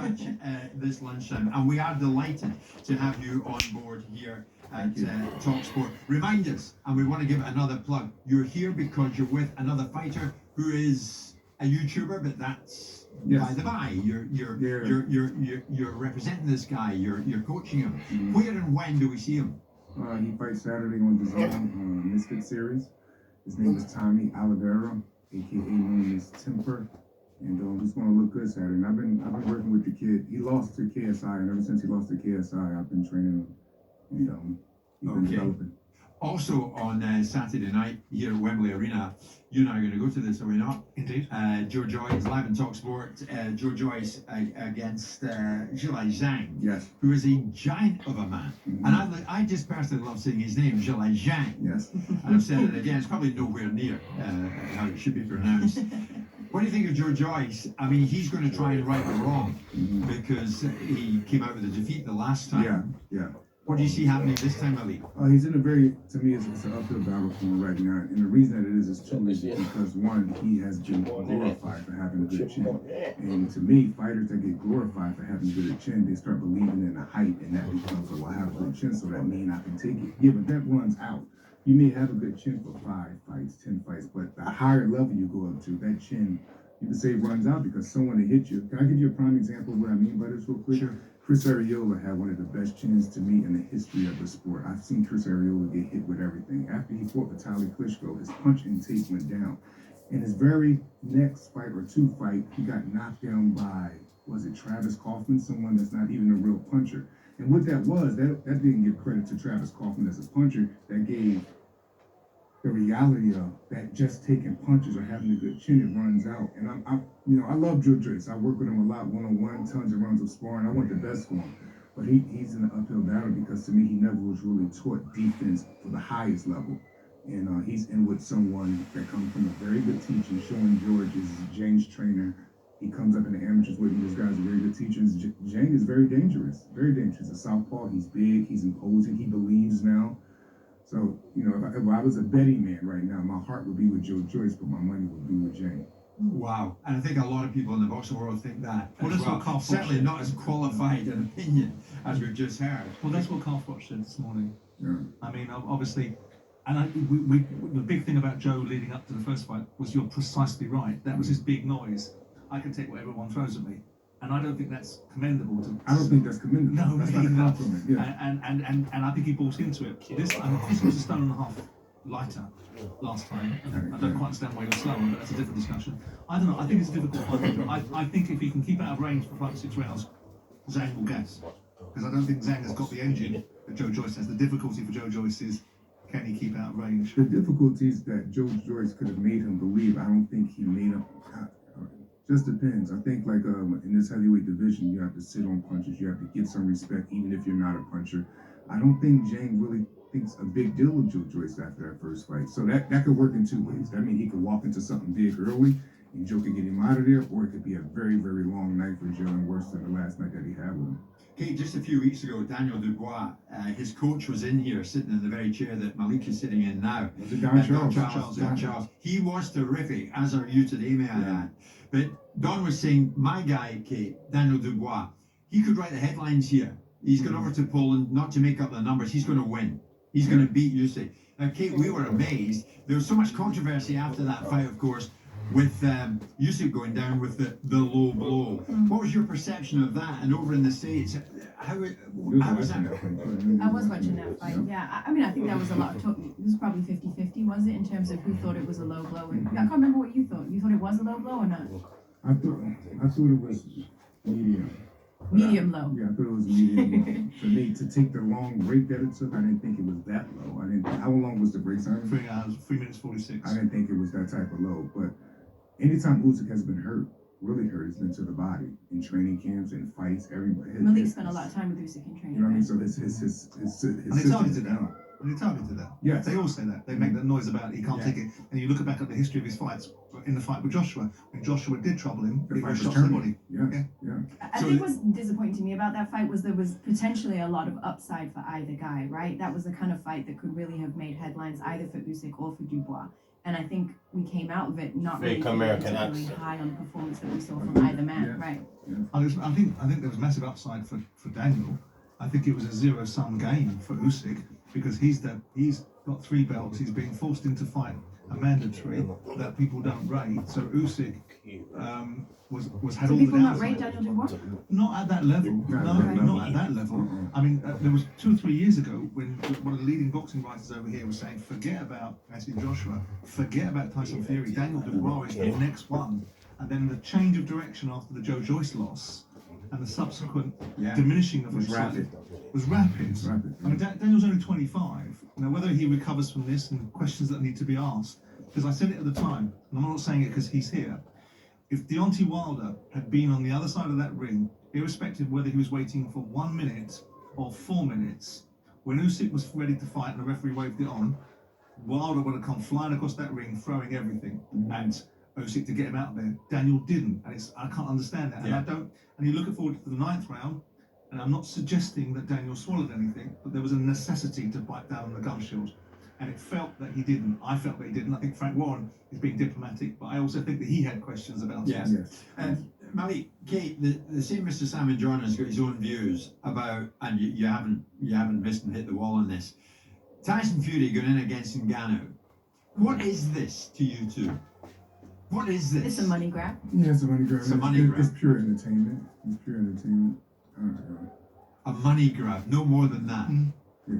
much this lunchtime, and we are delighted to have you on board here at Talksport. Remind us, and we want to give it another plug. You're here because you're with another fighter who is a YouTuber, but that's by the by. You're representing this guy. You're coaching him. Mm-hmm. Where and when do we see him? He fights Saturday on the Zone Misfit Series. His name is Tommy Oliveira, aka known as Temper, and he's going to look good Saturday. And I've been working with the kid. He lost to KSI, and ever since he lost to KSI, I've been training him. And he's been developing. Also on Saturday night here at Wembley Arena, you and I are going to go to this, are we not? Indeed. Joe Joyce live on Talksport. Joe Joyce against Zhilai Zhang, Yes. who is a giant of a man. Mm-hmm. And I just personally love saying his name, Zhilai Zhang. Yes. And I've said it again, it's probably nowhere near how it should be pronounced. What do you think of Joe Joyce? I mean, he's going to try and right the wrong because he came out with a defeat the last time. Yeah. What do you see happening this time, Malik? He's in a to me, it's an uphill battle for him right now. And the reason that it is two reasons. Because one, he has been glorified for having a good chin. And to me, fighters that get glorified for having a good chin, they start believing in the hype, and that becomes, well, I have a good chin, so that means I can take it. Yeah, but that runs out. You may have a good chin for 5 fights, 10 fights, but the higher level you go up to, that chin, you can say runs out because someone will hit you. Can I give you a prime example of what I mean by this real quick? Sure. Chris Arreola had one of the best chins to me in the history of the sport. I've seen Chris Arreola get hit with everything. After he fought Vitaly Klitschko, his punch intake went down. In his very next fight or 2 fight, he got knocked down by, was it Travis Kaufman, someone that's not even a real puncher. And what that was, that didn't give credit to Travis Kaufman as a puncher. That gave the reality of that just taking punches or having a good chin, it runs out. And I love Joe Joyce. I work with him a lot, one-on-one, tons of rounds of sparring. I want the best for him. But he's in an uphill battle because to me, he never was really taught defense for the highest level. And he's in with someone that comes from a very good teacher. Sean George is James' trainer. He comes up in the amateurs with him. This guy's a very good teacher. Jang is very dangerous, very dangerous. A southpaw, he's big, he's imposing, he believes now. So, if I was a betting man right now, my heart would be with Joe Joyce, but my money would be with Jang. Wow. And I think a lot of people in the boxing world think that Well, as that's what Carl Certainly Froch not as qualified an opinion as we've just heard. Well, that's what Carl Froch said this morning. Yeah. I mean, obviously, and we the big thing about Joe leading up to the first fight was you're precisely right. That was his big noise. I can take whatever one throws at me. And I don't think that's commendable. I don't think that's commendable. No, that's not a compliment. Yeah. And I think he bought into it. This was a stone and a half lighter last time. I don't quite understand why you're slower, but that's a different discussion. I don't know. I think it's a difficult fight. I think if he can keep out of range for 5 or 6 rounds, Zhang will guess. Because I don't think Zhang has got the engine that Joe Joyce has. The difficulty for Joe Joyce is, can he keep out of range? The difficulties that Joe Joyce could have made him believe, I don't think he made him. Just depends. I think like in this heavyweight division, you have to sit on punches. You have to give some respect, even if you're not a puncher. I don't think Jang really thinks a big deal of Joe Joyce after that first fight. So that could work in 2 ways. That means he could walk into something big early, and Joe could get him out of there, or it could be a very, very long night for Joe, and worse than the last night that he had with him. Okay, just a few weeks ago, Daniel Dubois, his coach was in here, sitting in the very chair that Malik is sitting in now. Was it Don Charles? Don Charles. He was terrific, as are you today, may I add. But Don was saying, my guy, Kate, Daniel Dubois, he could write the headlines here. He's gone over to Poland, not to make up the numbers, he's going to win. He's going to beat Usyk. Now, Kate, we were amazed. There was so much controversy after that fight, of course, with Usyk going down with the low blow. What was your perception of that? And over in the States, how was that? I was watching that fight, yeah. I mean, I think that was a lot of talk. It was probably 50-50, was it, in terms of who thought it was a low blow? And I can't remember what you thought. You thought it was a low blow or not? I thought it was medium. Medium low. Yeah, I thought it was medium low. For me, to take the long break that it took, I didn't think it was that low. How long was the break time? 3 hours, 3 minutes 46. I didn't think it was that type of low. But anytime Usyk has been hurt, really hurt, it's been to the body. In training camps, in fights, everybody. Malik spent a lot of time with Usyk in training. You know what I mean? So his and they targeted that. And they targeted that. Yes. They all say that. They make that noise about he can't take it. And you look back at the history of his fights, in the fight with Joshua, when Joshua did trouble him, he was shot in the body. Yeah. I think what's disappointing to me about that fight was there was potentially a lot of upside for either guy, right? That was the kind of fight that could really have made headlines either for Usyk or for Dubois. And I think we came out of it not really particularly high on the performance that we saw from either man, right? I think there was massive upside for Daniel. I think it was a zero-sum game for Usyk because he's got 3 belts. He's being forced into fight a mandatory that people don't rate. So Usyk was had Do all the people not downside. rate Daniel Dubois? Not at that level. No, No, no, not at that level. I mean, there was 2 or 3 years ago when one of the leading boxing writers over here was saying, forget about Anthony Joshua, forget about Tyson Fury. Daniel Dubois is the next one. And then the change of direction after the Joe Joyce loss and the subsequent diminishing of Was him rapid. was rapid. Rapid, I mean, Daniel's only 25. Now, whether he recovers from this and questions that need to be asked, because I said it at the time, and I'm not saying it because he's here. If Deontay Wilder had been on the other side of that ring, irrespective of whether he was waiting for 1 minute or 4 minutes, when Usyk was ready to fight and the referee waved it on, Wilder would have come flying across that ring, throwing everything at Usyk to get him out there. Daniel didn't, and I can't understand that. And I don't. And you look forward to the 9th round, and I'm not suggesting that Daniel swallowed anything, but there was a necessity to bite down on the gum shield. And it felt that he didn't. I felt that he didn't. I think Frank Warren is being diplomatic, but I also think that he had questions about Yeah. it. Yes. Malik, Kate, the same Mr. Simon John has got his own views about, and you haven't missed and hit the wall on this. Tyson Fury going in against Ngannou. What is this to you two? What is this? It's a money grab. Yeah, it's a money grab. It's a money grab. It's pure entertainment. It's pure entertainment. A money grab, no more than that.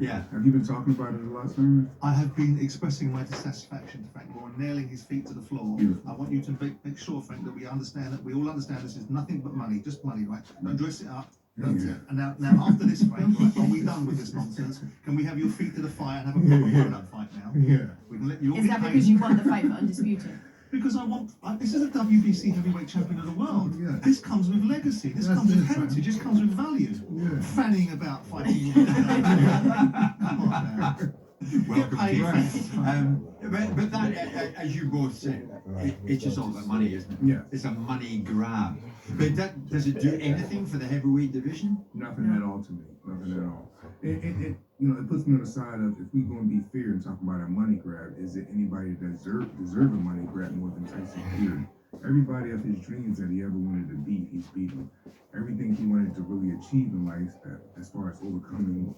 Yeah. Have you been talking about it a lot, Simon? I have been expressing my dissatisfaction to Frank Warren, nailing his feet to the floor. Beautiful. I want you to make sure, Frank, that we all understand this is nothing but money, just money, right? Don't dress it up. Don't Yeah. And now after this, Frank, right, are we done with this nonsense? Can we have your feet to the fire and have a proper grown-up fight now? Yeah. We can let you all Is get that paid. because you want the fight for undisputed? Because this is a WBC heavyweight champion of the world. Yeah. This comes with legacy. This That's comes with it, man. heritage. This comes with value. Yeah. Fanning about fighting. Come on now. Welcome, paid, Kate. Frank. But that, as you both said, it's just all about money, isn't it? Yeah. It's a money grab. But does it do anything for the heavyweight division? Nothing at all to me. Nothing at all. It puts me on the side of, if we're going to be fair and talk about a money grab, is it anybody that deserve a money grab more than Tyson Fury? Everybody of his dreams that he ever wanted to beat, he's beaten. Everything he wanted to really achieve in life, as far as overcoming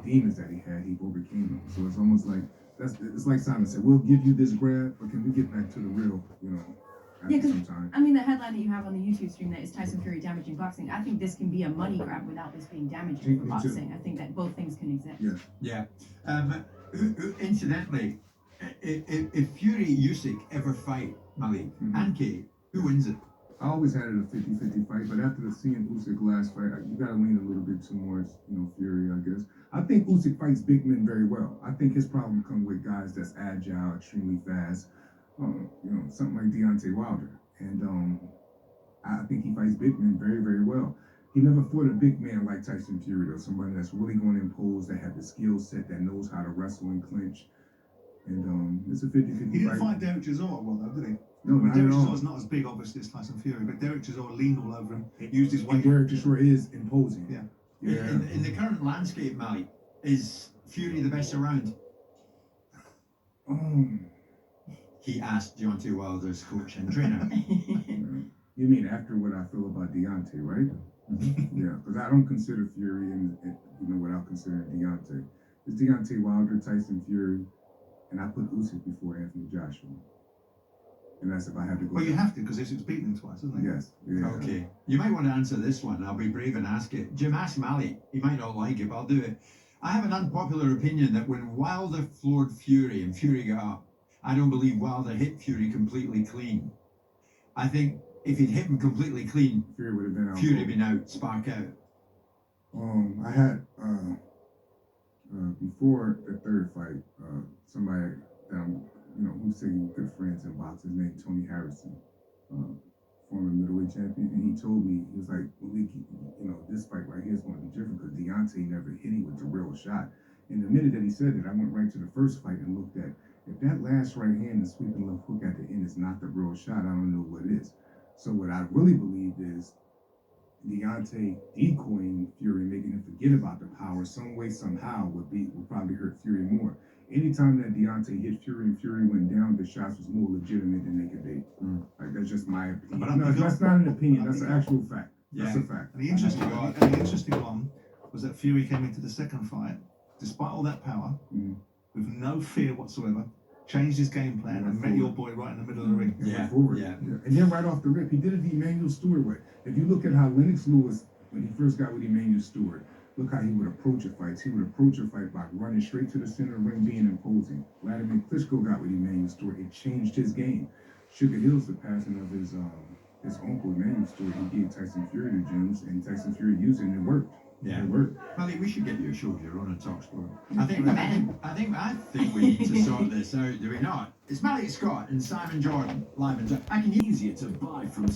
demons that he had, he overcame them. So it's almost like, it's like Simon said, we'll give you this grab, but can we get back to the real, Yeah, after because some time? I mean, the headline that you have on the YouTube stream that is Tyson Fury damaging boxing. I think this can be a money grab without this being damaging for Me too. boxing. I think that both things can exist. Yeah. Yeah. Incidentally, if Fury Usyk ever fight Malik and Kate, who wins it? I always had it a 50-50 fight, but after seeing Usyk last fight, you gotta lean a little bit towards, Fury, I guess. I think Usyk fights big men very well. I think his problem comes with guys that's agile, extremely fast, something like Deontay Wilder. And I think he fights big men very, very well. He never fought a big man like Tyson Fury, though. Somebody that's really going to impose, that have the skill set, that knows how to wrestle and clinch. And it's a 50-50 He didn't fight. fight Derek Chisora well, though, did he? No, not Derek at all. Chisora's not as big, obviously, as Tyson Fury, but Derek Chisora leaned all over him, used his And weight. Derek Chisora is imposing. Yeah. Yeah. In the current landscape, Malik, is Fury the best around? He asked Deontay Wilder's coach and trainer. You mean after what I feel about Deontay, right? Yeah, because I don't consider Fury without considering Deontay. It's Deontay Wilder, Tyson Fury, and I put Usyk before Anthony Joshua. And that's if I had to go. Well, you have to, because Usyk's beaten him twice, hasn't he? Yes. Yeah. Okay. You might want to answer this one. I'll be brave and ask it. Jim, ask Malik. He might not like it, but I'll do it. I have an unpopular opinion that when Wilder floored Fury and Fury got up, I don't believe Wilder hit Fury completely clean. I think if he'd hit him completely clean, Fury would have been out. Fury would have been out, spark out. I had before the third fight, somebody that I'm, who's saying good friends in boxing, named Tony Harrison, former middleweight champion, and he told me, he was like, Malik, this fight right here is going to be different because Deontay never hit him with the real shot. And the minute that he said that, I went right to the first fight and looked at, if that last right hand and sweeping left hook at the end is not the real shot, I don't know what is. So what I really believe is Deontay decoying Fury, making him forget about the power some way, somehow would probably hurt Fury more. anytime that Deontay hit Fury and Fury went down, the shots was more legitimate than they could be. Like, that's just my opinion. But No, that's not an opinion. That's an actual fact. That's a fact. And the interesting one was that Fury came into the second fight, despite all that power, with no fear whatsoever, changed his game plan and met your boy right in the middle of the ring. Yeah, Forward. yeah. And then right off the rip, he did it the Emmanuel Stewart way. If you look at how Lennox Lewis, when he first got with Emmanuel Stewart, look how he would approach a fight. He would approach a fight by running straight to the center of the ring, being imposing. Vladimir Klitschko got with Emmanuel Stewart. It changed his game. Sugar Hill's the passing of his uncle Emmanuel Stewart. He gave Tyson Fury the gems, and Tyson Fury used it, and it worked. Yeah. It worked. Malik, we should get you a show here on Talksport. I think we need to sort this out, do we not? It's Malik Scott and Simon Jordan live and I can easier to buy from